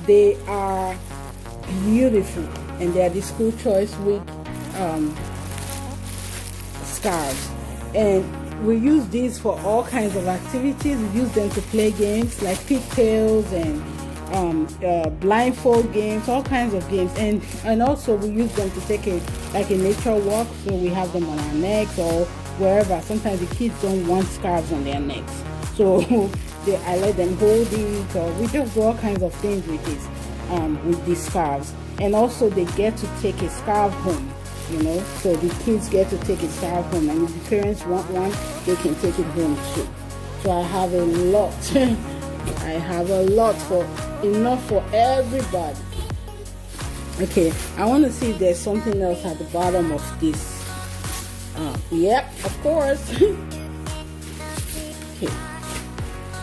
They are beautiful, and they are the school choice week scarves. And we use these for all kinds of activities. We use them to play games like pigtails and blindfold games, all kinds of games, and also we use them to take a nature walk. So we have them on our necks or wherever. Sometimes the kids don't want scarves on their necks, so I let them hold it, or we just do all kinds of things with this with these scarves. And also they get to take a scarf home, you know, so the kids get to take a scarf home, and if the parents want one, they can take it home too. So I have a lot. I have a lot, for enough for everybody. Okay, I want to see if there's something else at the bottom of this. Yep, of course. Okay,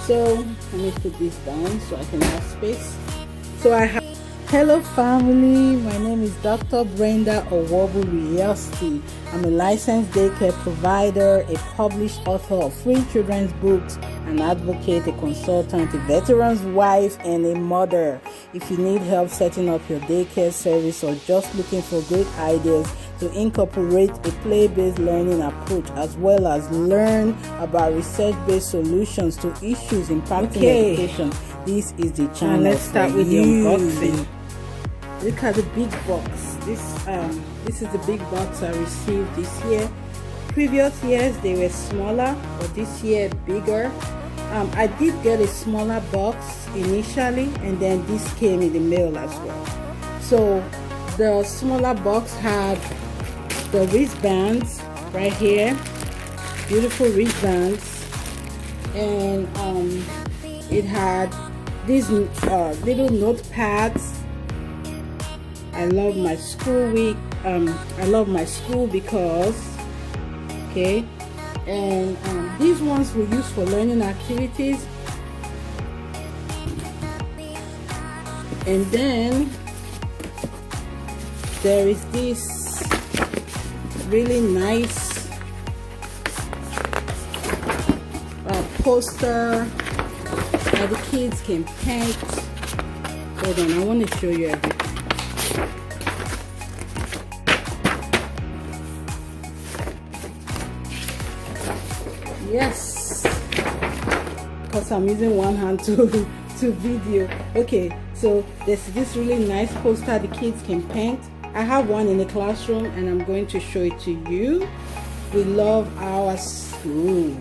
so let me put this down so I can have space. So I have, hello family, my name is Dr. Brenda Owobu-Riyosti. I'm a licensed daycare provider, a published author of free children's books, an advocate, a consultant, a veteran's wife, and a mother. If you need help setting up your daycare service or just looking for great ideas to incorporate a play-based learning approach, as well as learn about research-based solutions to issues impacting education, this is the channel. Let's start with the unboxing. Look at the big box. This is the big box I received this year. Previous years they were smaller, but this year bigger. I did get a smaller box initially, and then this came in the mail as well. So the smaller box had the wristbands right here, beautiful wristbands, and it had these little notepads. I love my school week. I love my school because, okay, and these ones we use for learning activities. And then there is this really nice poster that the kids can paint. Hold on, I want to show you everything. Yes, because I'm using one hand to video. Okay, so there's this really nice poster the kids can paint. I have one in the classroom and I'm going to show it to you. We love our school.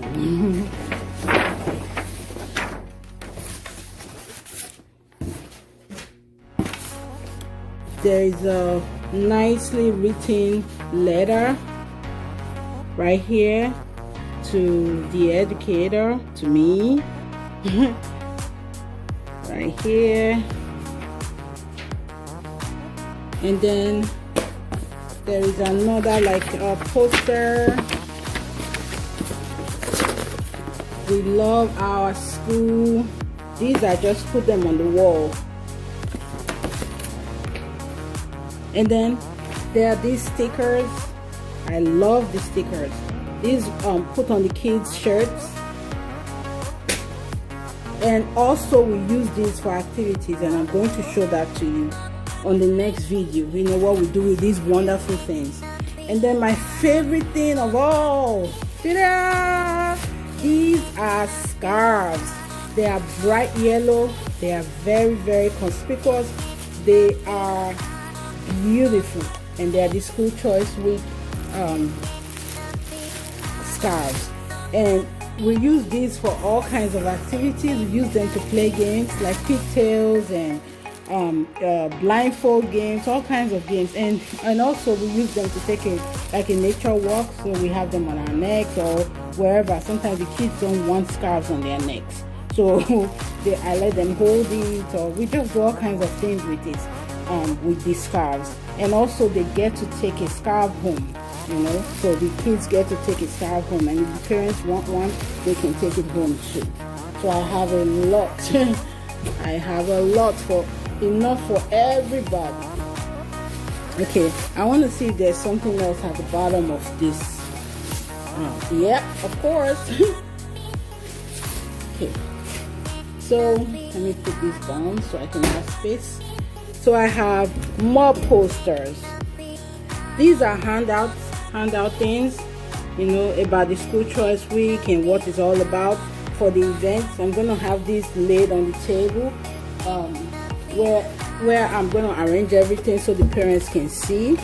There is a nicely written letter right here to the educator, to me. Right here. And then there is another like a poster. We love our school. These I just put them on the wall. And then there are these stickers. I love the stickers. These put on the kids' shirts. And also we use these for activities, and I'm going to show that to you on the next video. You know what we do with these wonderful things. And then my favorite thing of all, ta-da! These are scarves. They are bright yellow. They are very, very conspicuous. They are beautiful, and they are the school choice week scarves. And we use these for all kinds of activities. We use them to play games like pigtails and blindfold games, all kinds of games, and also we use them to take a nature walk. So we have them on our necks or wherever. Sometimes the kids don't want scarves on their necks, so I let them hold it, or we just do all kinds of things with this with these scarves. And also they get to take a scarf home, you know, so the kids get to take a scarf home, and if the parents want one, they can take it home too. So I have a lot. I have a lot, for enough for everybody. Okay, I want to see if there's something else at the bottom of this. Yep, of course. Okay, So let me put this down so I can have space. So I have more posters. These are handout things, you know, about the school choice week and what it's all about for the event. So I'm gonna have these laid on the table, where I'm gonna arrange everything so the parents can see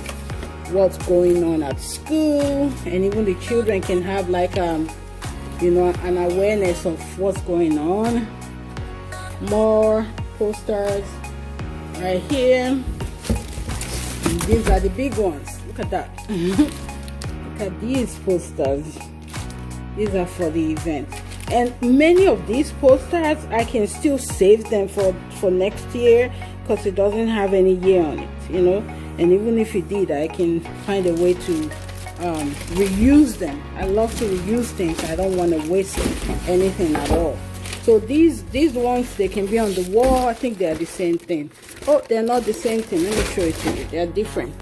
what's going on at school, and even the children can have like you know, an awareness of what's going on. More posters right here. And these are the big ones. Look at that. Look at these posters. These are for the event, and many of these posters I can still save them for next year because it doesn't have any year on it, you know. And even if it did, I can find a way to reuse them. I love to reuse things. I don't want to waste anything at all. So these ones, they can be on the wall. I think they are the same thing. Oh, they're not the same thing. Let me show it to you. They are different.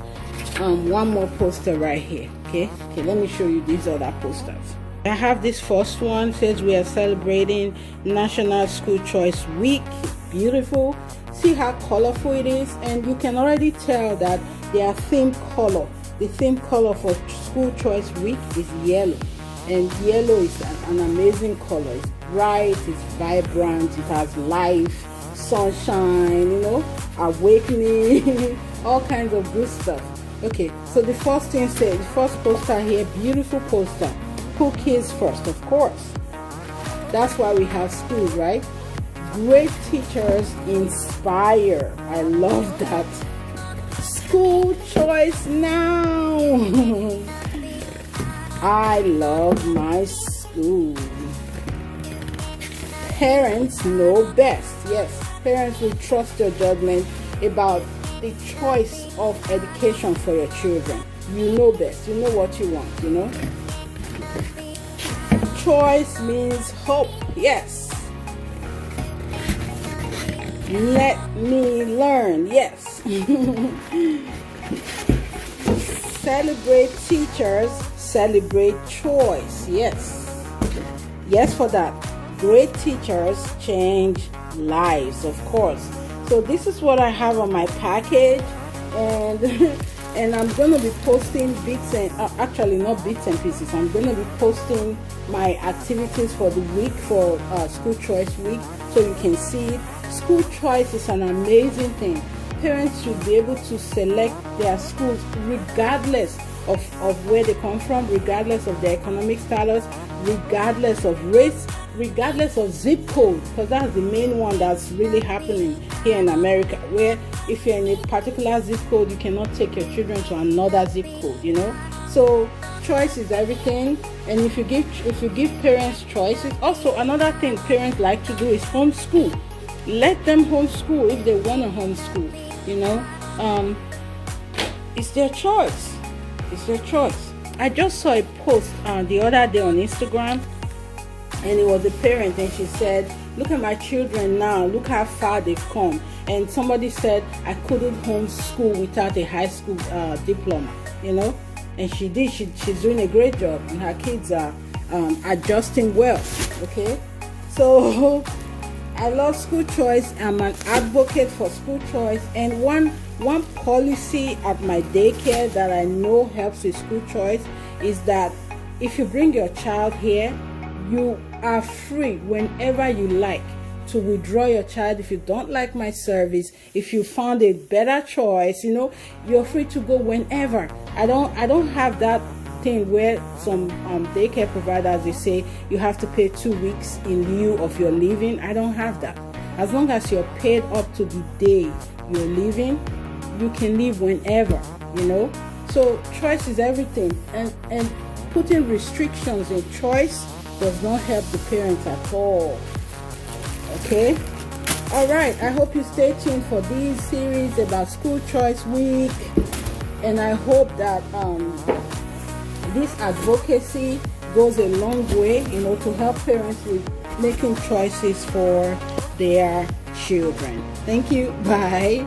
One more poster right here. Okay, let me show you these other posters. I have this first one. Says we are celebrating National School Choice Week. Beautiful. See how colorful it is, and you can already tell that they are theme color. The theme color for School Choice Week is yellow, and yellow is an amazing color. It's bright, it's vibrant, it has life, sunshine, you know, awakening, all kinds of good stuff. Okay, so the first thing says, the first poster here, beautiful poster. Put kids first, of course. That's why we have schools, right? Great teachers inspire. I love that. School choice now. I love my school. Parents know best. Yes, parents will trust your judgment about the choice of education for your children. You know best. You know what you want, you know. Choice means hope. Yes. Let me learn. Yes. Celebrate teachers. Celebrate choice. Yes. Yes for that. Great teachers change lives, of course. So this is what I have on my package, and and I'm going to be posting bits and actually not bits and pieces. I'm going to be posting my activities for the week, for School Choice Week, so you can see it. School choice is an amazing thing. Parents should be able to select their schools regardless of where they come from, regardless of their economic status, regardless of race, regardless of zip code, because that's the main one that's really happening here in America, where if you're in a particular zip code, you cannot take your children to another zip code, you know. So choice is everything, and if you give parents choices, also another thing parents like to do is homeschool. Let them homeschool if they want to homeschool, you know. It's their choice. It's their choice. I just saw a post the other day on Instagram, and it was a parent, and she said, look at my children now, look how far they've come. And somebody said, I couldn't homeschool without a high school diploma, you know. And she did. She's doing a great job, and her kids are adjusting well. Okay, so I love school choice. I'm an advocate for school choice, and one policy at my daycare that I know helps with school choice is that if you bring your child here, you are free whenever you like to withdraw your child. If you don't like my service, if you found a better choice, you know, you're free to go whenever. I don't have that thing where some daycare providers, they say you have to pay 2 weeks in lieu of your leaving. I don't have that. As long as you're paid up to the day you're leaving, you can leave whenever, you know. So choice is everything, and putting restrictions in choice does not help the parents at all. Okay, all right, I hope you stay tuned for these series about School Choice Week, and I hope that this advocacy goes a long way, you know, to help parents with making choices for their children. Thank you. Bye.